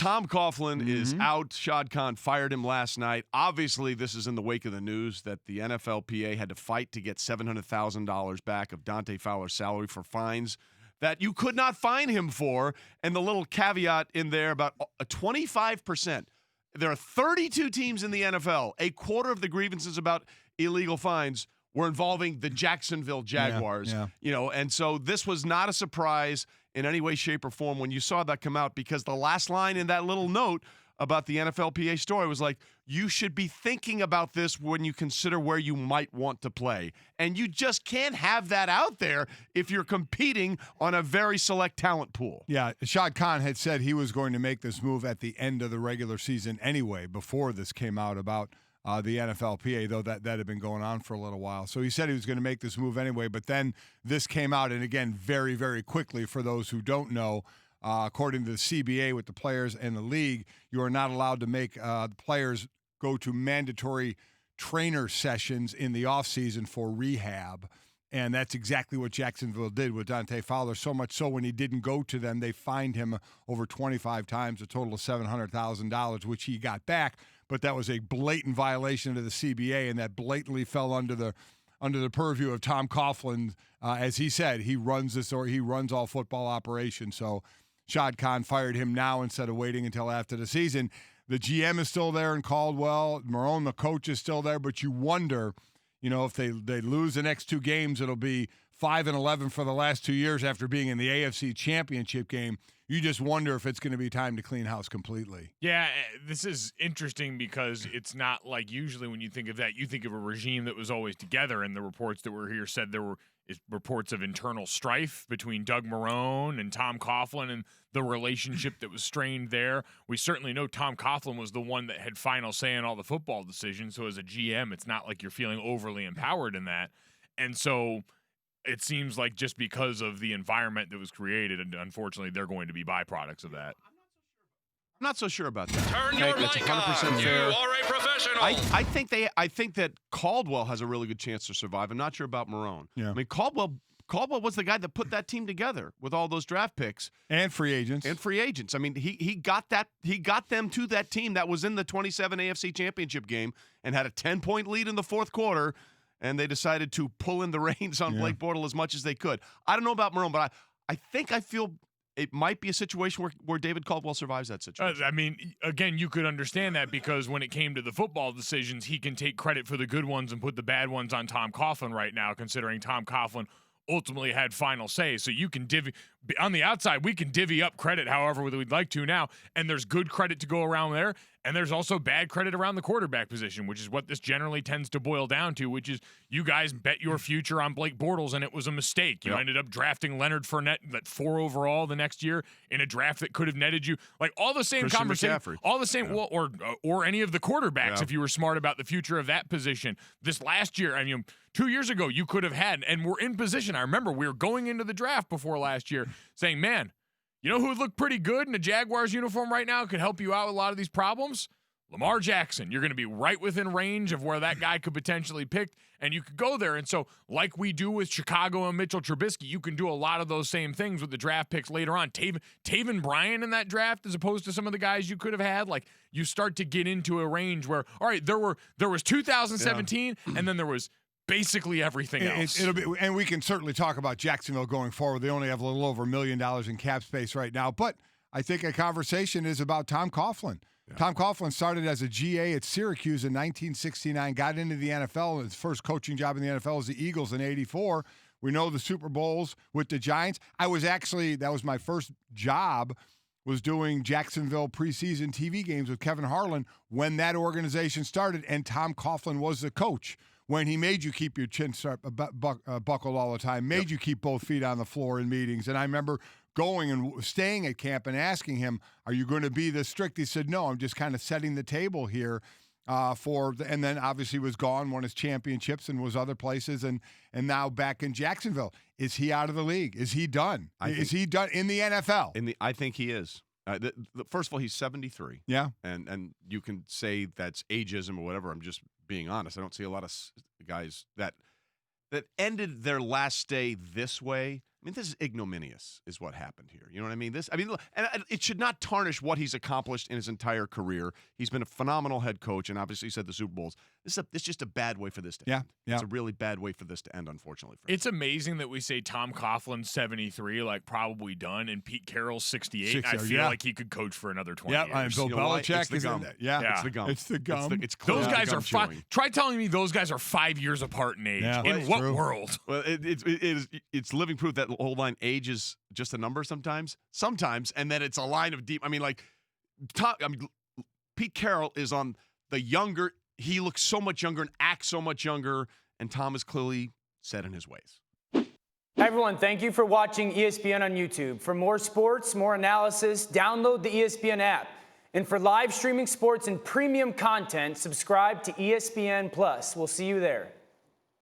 Tom Coughlin is out. Shad Khan fired him last night. Obviously, this is in the wake of the news that the NFLPA had to fight to get $700,000 back of Dante Fowler's salary for fines that you could not fine him for. And the little caveat in there about 25%. There are 32 teams in the NFL. A quarter of the grievances about illegal fines were involving the Jacksonville Jaguars. And so this was not a surprise in any way, shape, or form when you saw that come out, because the last line in that little note about the NFLPA story was like, you should be thinking about this when you consider where you might want to play. And you just can't have that out there if you're competing on a very select talent pool. Yeah, Shad Khan had said he was going to make this move at the end of the regular season anyway, before this came out about the NFLPA, though that had been going on for a little while. So he said he was going to make this move anyway, but then this came out, and again, very, very quickly, for those who don't know, according to the CBA with the players and the league, you are not allowed to make players go to mandatory trainer sessions in the offseason for rehab. And that's exactly what Jacksonville did with Dante Fowler, so much so when he didn't go to them, they fined him over 25 times, a total of $700,000, which he got back. But that was a blatant violation of the CBA, and that blatantly fell under the purview of Tom Coughlin. As he said, he runs all football operations. So Shad Khan fired him now instead of waiting until after the season. The GM is still there in Caldwell. Marone, the coach, is still there, but you wonder, if they lose the next two games, it'll be 5-11 for the last 2 years after being in the AFC Championship game. You just wonder if it's going to be time to clean house completely. Yeah, this is interesting because it's not like usually when you think of that, you think of a regime that was always together, and the reports that were here said there were reports of internal strife between Doug Marone and Tom Coughlin and the relationship that was strained there. We certainly know Tom Coughlin was the one that had final say in all the football decisions, so as a GM, it's not like you're feeling overly empowered in that. And so it seems like just because of the environment that was created, and unfortunately, they're going to be byproducts of that. I'm not so sure about that. Turn your mic on. You fair. are a professional. I think that Caldwell has a really good chance to survive. I'm not sure about Marone. Yeah. I mean, Caldwell was the guy that put that team together with all those draft picks and free agents. I mean, he got them to that team that was in the 27 AFC Championship game and had a 10-point lead in the fourth quarter. And they decided to pull in the reins on Blake Bortles as much as they could. I don't know about Marone, but I feel it might be a situation where David Caldwell survives that situation. I mean, again, you could understand that because when it came to the football decisions, he can take credit for the good ones and put the bad ones on Tom Coughlin right now, considering Tom Coughlin ultimately had final say. So you can on the outside, we can divvy up credit however we'd like to now, and there's good credit to go around there, and there's also bad credit around the quarterback position, which is what this generally tends to boil down to, which is you guys bet your future on Blake Bortles, and it was a mistake. You ended up drafting Leonard Fournette at 4 overall the next year in a draft that could have netted you like all the same conversation, all the same, or any of the quarterbacks if you were smart about the future of that position. This last year, I mean, 2 years ago, you could have had, and we're in position. I remember we were going into the draft before last year saying, man, you know who would look pretty good in a Jaguars uniform right now, could help you out with a lot of these problems? Lamar Jackson. You're going to be right within range of where that guy could potentially pick, and you could go there. And so, like we do with Chicago and Mitchell Trubisky, you can do a lot of those same things with the draft picks later on. Taven Bryan in that draft, as opposed to some of the guys you could have had, like you start to get into a range where, all right, there was 2017, and then there was basically everything else. It'll be, and we can certainly talk about Jacksonville going forward. They only have a little over $1 million in cap space right now, but I think a conversation is about Tom Coughlin. Yeah. Tom Coughlin started as a GA at Syracuse in 1969, got into the NFL. His first coaching job in the NFL was the Eagles in '84. We know the Super Bowls with the Giants. That was my first job, was doing Jacksonville preseason TV games with Kevin Harlan when that organization started, and Tom Coughlin was the coach. When he made you keep your chin buckled all the time, made you keep both feet on the floor in meetings. And I remember going and staying at camp and asking him, are you going to be this strict? He said, no, I'm just kind of setting the table here and then obviously was gone, won his championships and was other places and now back in Jacksonville. Is he out of the league? Is he done? Is he done in the NFL? I think he is. First of all, he's 73. Yeah. And you can say that's ageism or whatever. I'm just being honest. I don't see a lot of guys that ended their last stay this way I mean, this is ignominious, is what happened here. You know what I mean? And it should not tarnish what he's accomplished in his entire career. He's been a phenomenal head coach, and obviously he said the Super Bowls. It's just a bad way for this to end. Yeah. It's a really bad way for this to end, unfortunately. For him. It's amazing that we say Tom Coughlin 73, like probably done, and Pete Carroll's 68. I feel like he could coach for another 20 years. And Bill Belichick is in that. Yeah, it's the gum. It's the gum. It's those guys are Try telling me those guys are 5 years apart in age. Yeah, in what true. world? Well, it's living proof that whole line, age is just a number sometimes, and then it's a line of deep. I mean, like, Pete Carroll is on the younger. He looks so much younger and acts so much younger, and Tom is clearly set in his ways. Hi, everyone. Thank you for watching ESPN on YouTube. For more sports, more analysis, download the ESPN app. And for live streaming sports and premium content, subscribe to ESPN+. We'll see you there.